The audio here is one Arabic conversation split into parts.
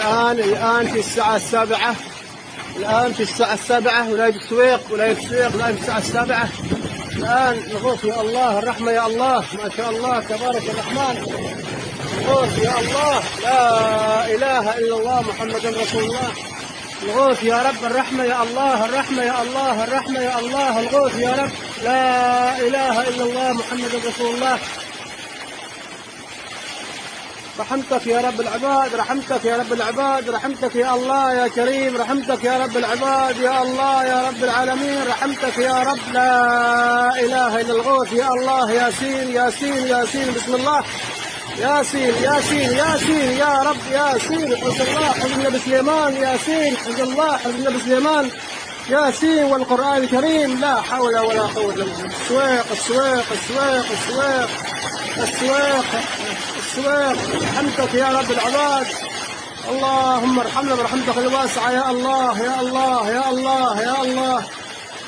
الآن في الساعة السابعة. الآن في الساعة السابعة، ولاية السويق الآن في الساعة السابعة. الآن نغوص يا الله، الرحمة يا الله، ما شاء الله تبارك الرحمن. نغوص يا الله، لا إله إلا الله محمد رسول الله. الغوث يا رب، الرحمة يا الله، الرحمة يا الله، الرحمة يا الله، الغوث يا رب، لا إله إلا الله محمد رسول الله. رحمتك يا رب العباد، رحمتك يا رب العباد، رحمتك يا الله يا كريم، رحمتك يا رب العباد يا الله يا رب العالمين، رحمتك يا رب، لا إله إلا الغوث يا الله. ياسين ياسين ياسين، بسم الله. ياسين ياسين ياسين يا رب، ياسين حفظ الله حفظ النبي سليمان، ياسين حفظ الله حفظ النبي سليمان، ياسين والقرآن الكريم، لا حول ولا قوة إلا بالله. السويق السويق السويق السويق السويق السويق، رحمتك يا رب العباد، اللهم ارحمنا برحمتك الواسعة يا الله يا الله يا الله يا الله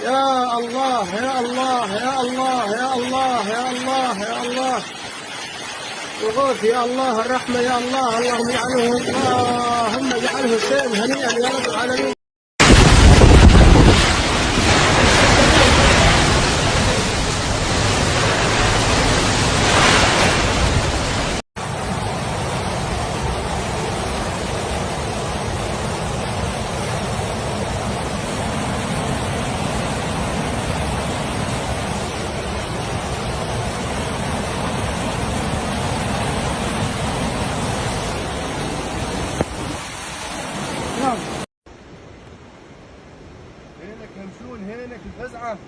يا الله يا الله يا الله يا الله يا الله يا الله. الغوث يا الله، الرحمة يا الله، اللهم اجعله شيئا هنيئا يا رب العالمين. هينك همشون، هينك الفزعة.